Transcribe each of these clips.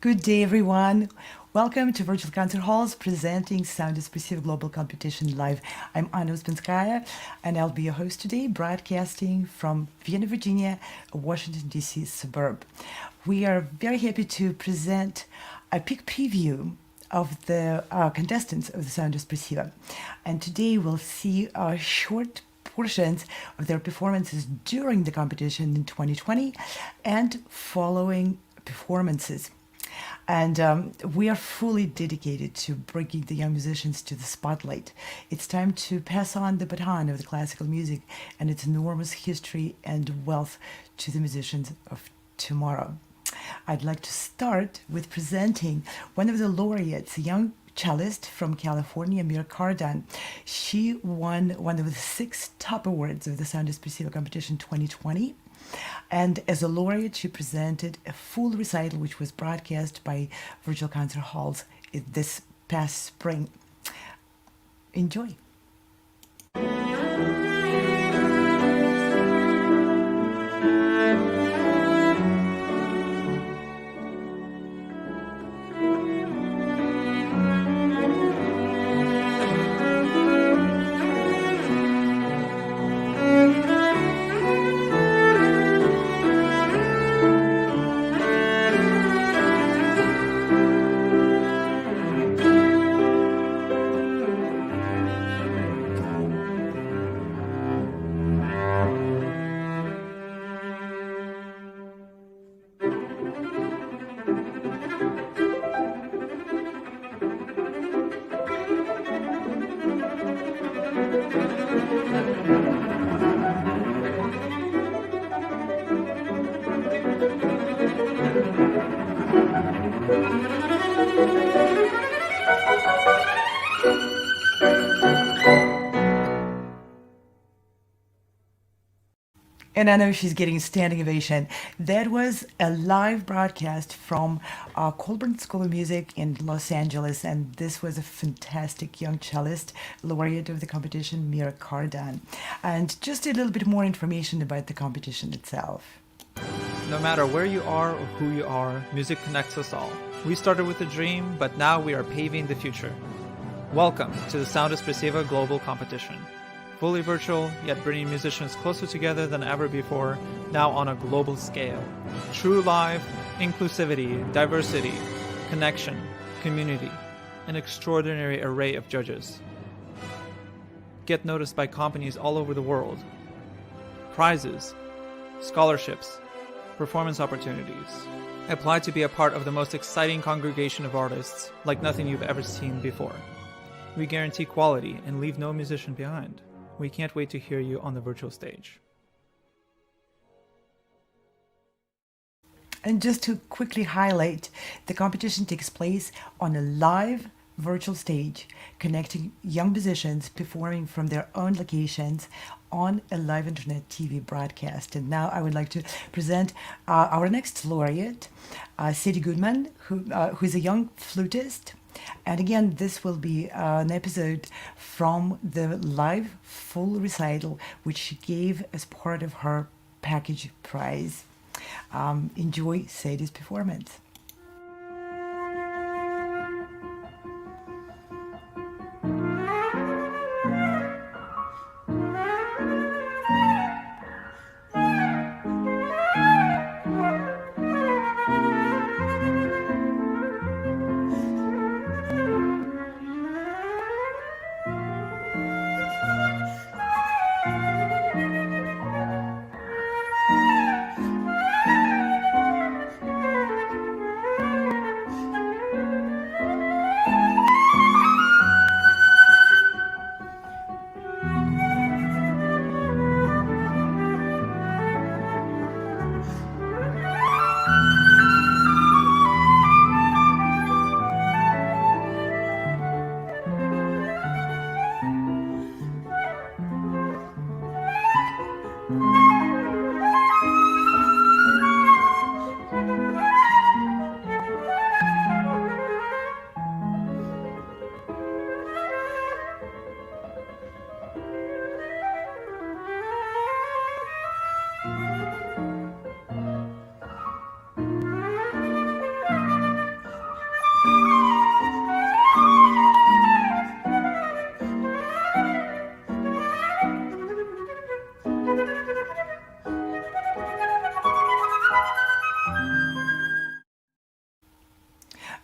Good day, everyone. Welcome to Virtual Concert Halls presenting Sound Espressivo Global Competition Live. I'm Ouspenskaya, and I'll be your host today, broadcasting from Vienna, Virginia, a Washington, D.C. suburb. We are very happy to present a peek preview of the contestants of the Sound Espressivo. And today we'll see short portions of their performances during the competition in 2020 and following performances. And we are fully dedicated to bringing the young musicians to the spotlight. It's time to pass on the baton of the classical music and its enormous history and wealth to the musicians of tomorrow. I'd like to start with presenting one of the laureates, a young cellist from California, Mira Cardan. She won one of the 6 top awards of the Sound Espressivo Competition 2020. And as a laureate, she presented a full recital which was broadcast by Virtual Concert Halls this past spring. Enjoy. And I know she's getting standing ovation. That was a live broadcast from Colburn School of Music in Los Angeles, and this was a fantastic young cellist, laureate of the competition, Mira Cardan. And just a little bit more information about the competition itself. No matter where you are or who you are, music connects us all. We started with a dream, but now we are paving the future. Welcome to the Sound Espressivo Global Competition. Fully virtual, yet bringing musicians closer together than ever before, now on a global scale. True live, inclusivity, diversity, connection, community, an extraordinary array of judges. Get noticed by companies all over the world. Prizes, scholarships, performance opportunities. Apply to be a part of the most exciting congregation of artists like nothing you've ever seen before. We guarantee quality and leave no musician behind. We can't wait to hear you on the virtual stage. And just to quickly highlight, the competition takes place on a live virtual stage, connecting young musicians performing from their own locations on a live internet TV broadcast. And now I would like to present our next laureate, Sadie Goodman, who is a young flutist. And again, this will be an episode from the live full recital, which she gave as part of her package prize. Enjoy Sadie's performance.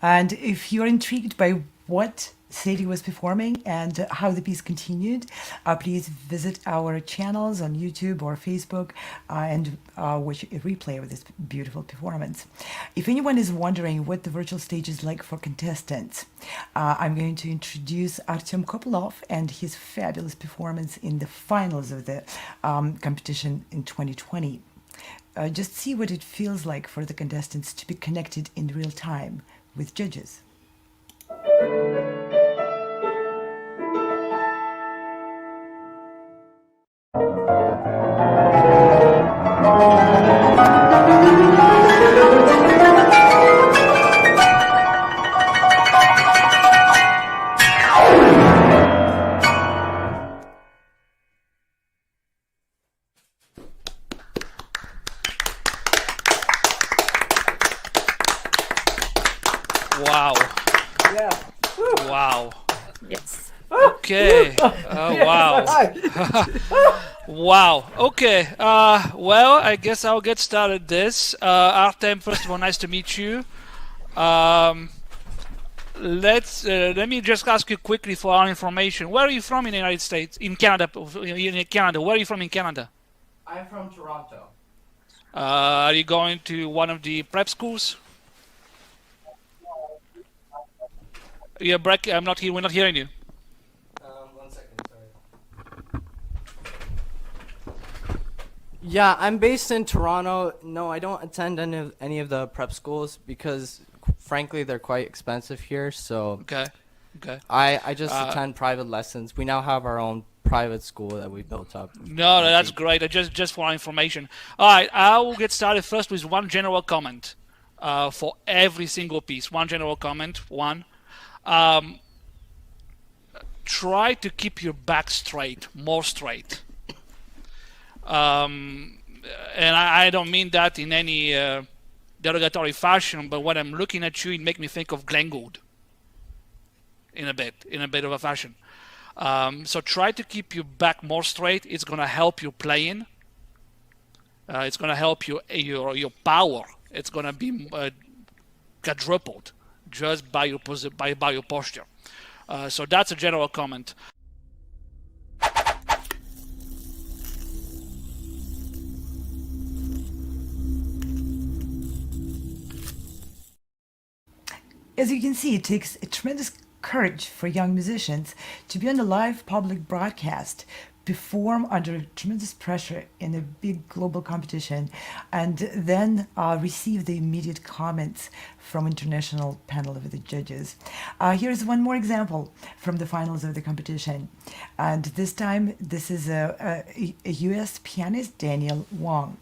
And if you're intrigued by what Sadie was performing and how the piece continued, please visit our channels on YouTube or Facebook and watch a replay of this beautiful performance. If anyone is wondering what the virtual stage is like for contestants, I'm going to introduce Artem Kopylov and his fabulous performance in the finals of the competition in 2020. Just see what it feels like for the contestants to be connected in real time with judges. Wow. Yeah. Wow. Yes. Okay. Wow. Wow. Okay. Well, I guess I'll get started this. Artem, first of all, nice to meet you. Let me just ask you quickly for our information. Where are you from in the United States? In Canada. In Canada. Where are you from in Canada? I'm from Toronto. Are you going to one of the prep schools? Yeah, I'm not here. We're not hearing you. 1 second, sorry. Yeah, I'm based in Toronto. No, I don't attend any of the prep schools because, frankly, they're quite expensive here. So Okay. Okay. I just attend private lessons. We now have our own private school that we built up. No, that's great. Just for our information. All right, I will get started first with one general comment for every single piece. One general comment. One. Try to keep your back straight, more straight. And I don't mean that in any derogatory fashion, but when I'm looking at you, it makes me think of Glenn Gould in a bit of a fashion. So try to keep your back more straight. It's going to help you playing. It's going to help your power. It's going to be quadrupled just by your posture. So that's a general comment. As you can see, it takes a tremendous courage for young musicians to be on a live public broadcast, perform under tremendous pressure in a big global competition, and then receive the immediate comments from international panel of the judges. Here's one more example from the finals of the competition. And this time, this is a US pianist, Daniel Wang.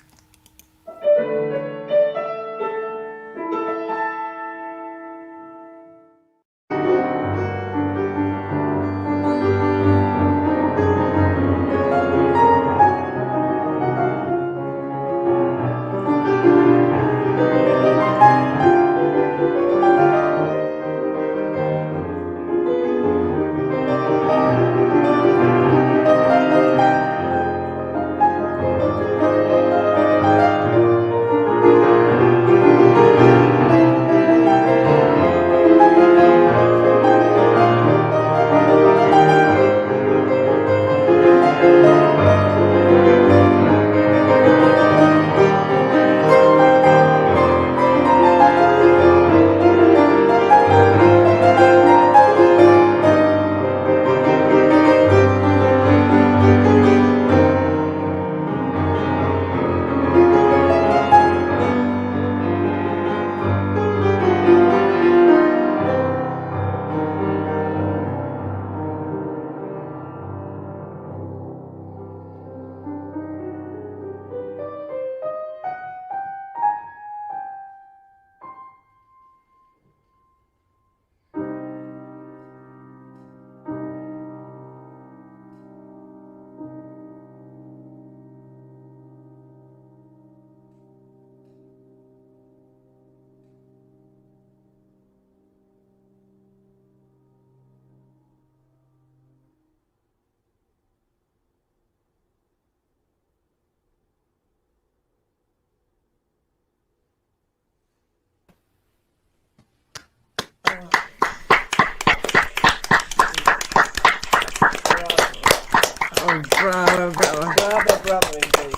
Oh, bravo, bravo. Bravo, bravo, indeed.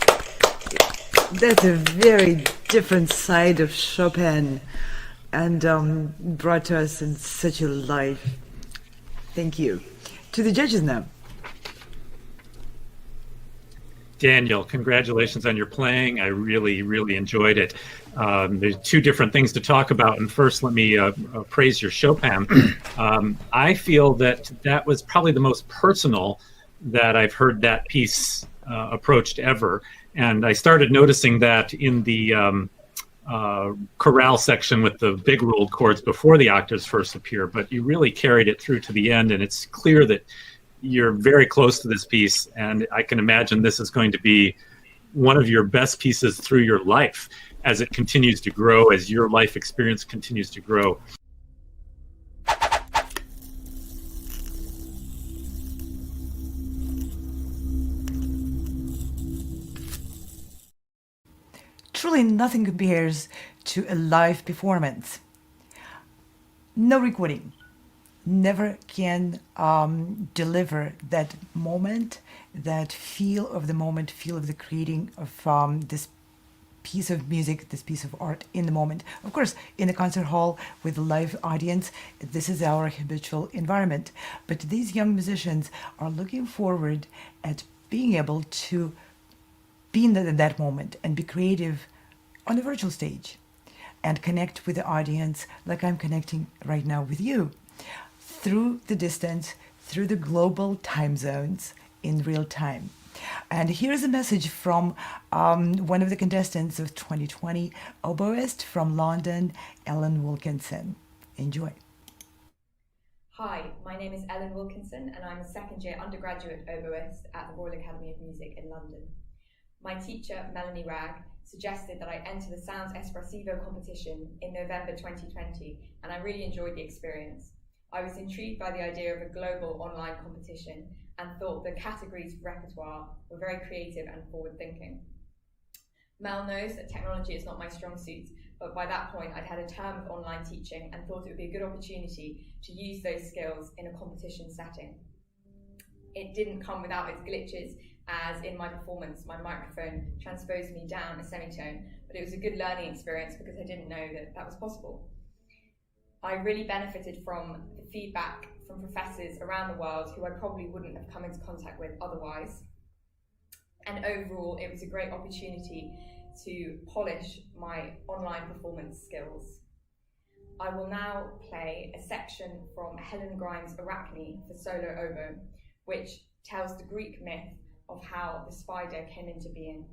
That's a very different side of Chopin and brought to us in such a light. Thank you. To the judges now. Daniel, congratulations on your playing. I really, really enjoyed it. There's two different things to talk about. And first, let me praise your Chopin. I feel that was probably the most personal that I've heard that piece approached ever. And I started noticing that in the chorale section with the big ruled chords before the octaves first appear, but you really carried it through to the end. And it's clear that you're very close to this piece, and I can imagine this is going to be one of your best pieces through your life as it continues to grow, as your life experience continues to grow. Truly nothing compares to a live performance. No recording. Never can deliver that moment, that feel of the moment, feel of the creating of this piece of music, this piece of art in the moment. Of course, in a concert hall with a live audience, this is our habitual environment. But these young musicians are looking forward at being able to be in that moment and be creative on the virtual stage and connect with the audience like I'm connecting right now with you, through the distance, through the global time zones in real time. And here's a message from one of the contestants of 2020, oboist from London, Ellen Wilkinson. Enjoy. Hi, my name is Ellen Wilkinson and I'm a second-year undergraduate oboist at the Royal Academy of Music in London. My teacher, Melanie Ragg, suggested that I enter the Sounds Espressivo Competition in November 2020, and I really enjoyed the experience. I was intrigued by the idea of a global online competition and thought the categories repertoire were very creative and forward-thinking. Mel knows that technology is not my strong suit, but by that point I'd had a term of online teaching and thought it would be a good opportunity to use those skills in a competition setting. It didn't come without its glitches, as in my performance my microphone transposed me down a semitone, but it was a good learning experience because I didn't know that that was possible. I really benefited from the feedback from professors around the world who I probably wouldn't have come into contact with otherwise. And overall, it was a great opportunity to polish my online performance skills. I will now play a section from Helen Grimes' Arachne for solo oboe, which tells the Greek myth of how the spider came into being.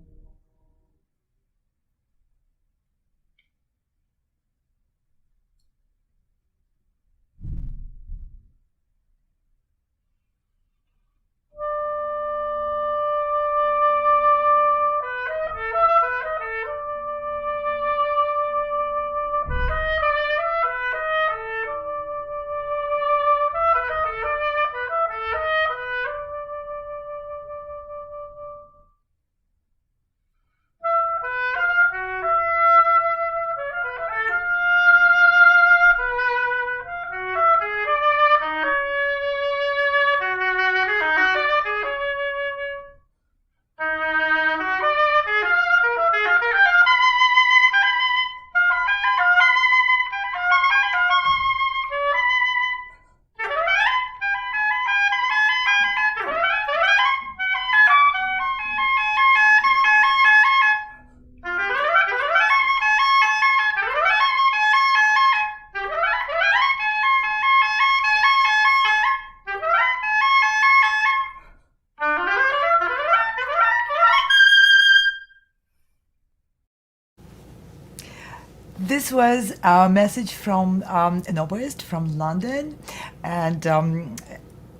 This was a message from an oboist from London, and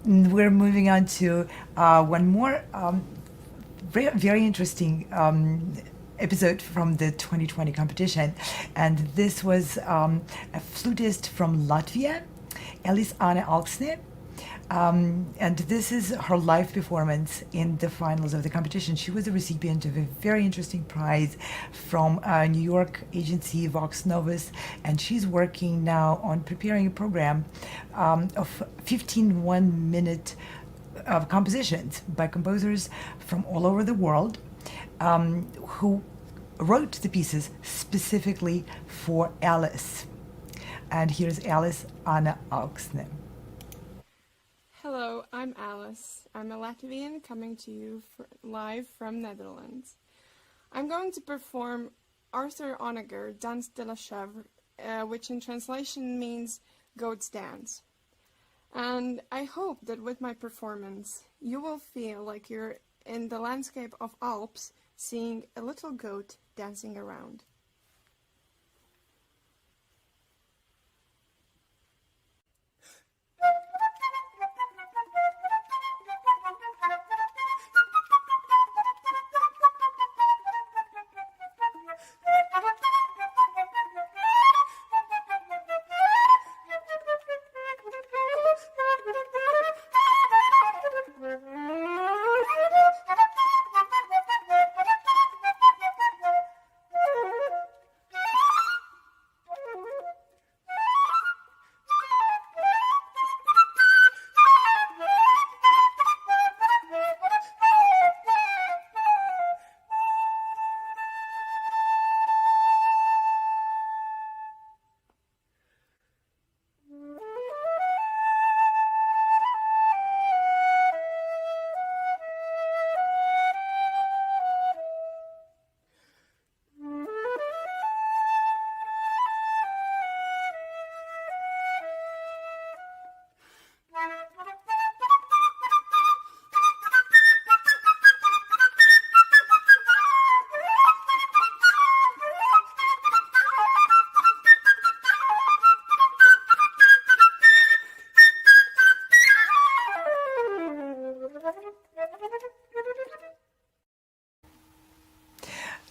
we're moving on to one more very interesting episode from the 2020 competition, and this was a flutist from Latvia, Alise Alksne. And this is her live performance in the finals of the competition. She was the recipient of a very interesting prize from a New York agency, Vox Novus, and she's working now on preparing a program of 15 one-minute compositions by composers from all over the world who wrote the pieces specifically for Alise. And here's Alise on Alksne. Hello, I'm Alise. I'm a Latvian coming to you live from Netherlands. I'm going to perform Arthur Honegger, Danse de la Chèvre, which in translation means Goat's Dance. And I hope that with my performance, you will feel like you're in the landscape of Alps, seeing a little goat dancing around.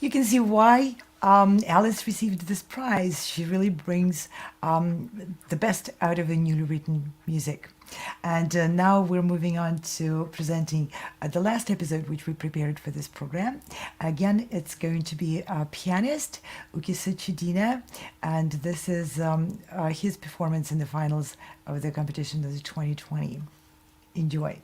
You can see why Alise received this prize. She really brings the best out of the newly written music. And now we're moving on to presenting the last episode which we prepared for this program. Again, it's going to be a pianist, Ukki Sachedina, and this is his performance in the finals of the competition of the 2020. Enjoy.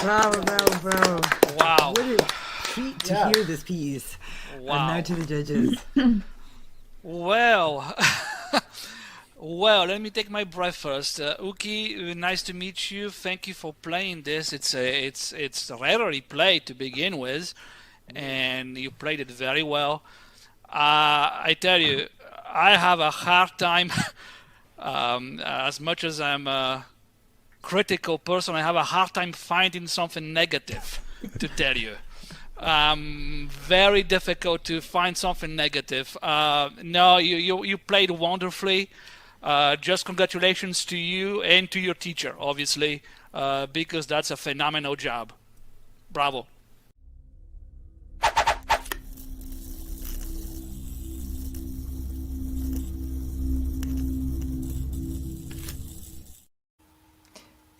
Bravo, bravo, bravo. Wow. What a treat to hear this piece. Wow. And now to the judges. Well, well, let me take my breath first. Ukki, nice to meet you. Thank you for playing this. It's rarely played to begin with, and you played it very well. I tell you, I have a hard time. As much as I'm a critical person, I have a hard time finding something negative to tell you. Very difficult to find something negative. No, you played wonderfully. Just congratulations to you and to your teacher, obviously, because that's a phenomenal job. Bravo.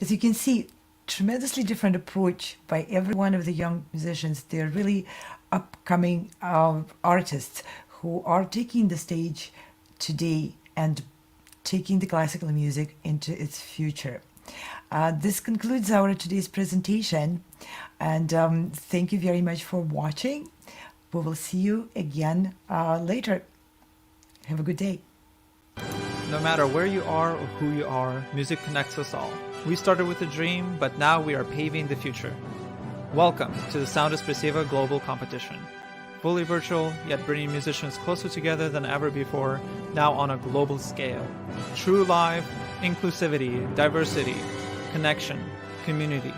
As you can see, tremendously different approach by every one of the young musicians. They're really upcoming artists who are taking the stage today and taking the classical music into its future. This concludes our today's presentation, and thank you very much for watching. We will see you again later. Have a good day. No matter where you are or who you are, music connects us all. We started with a dream, but now we are paving the future. Welcome to the Sound Espressivo Global Competition. Fully virtual, yet bringing musicians closer together than ever before, now on a global scale. True live, inclusivity, diversity, connection, community,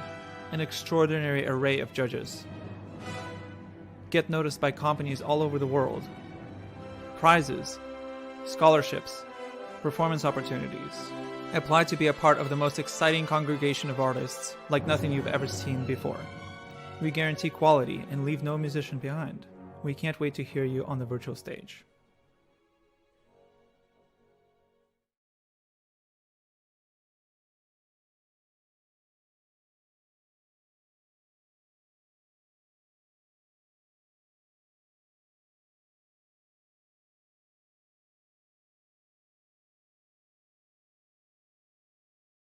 an extraordinary array of judges. Get noticed by companies all over the world. Prizes, scholarships, performance opportunities. Apply to be a part of the most exciting congregation of artists like nothing you've ever seen before. We guarantee quality and leave no musician behind. We can't wait to hear you on the virtual stage.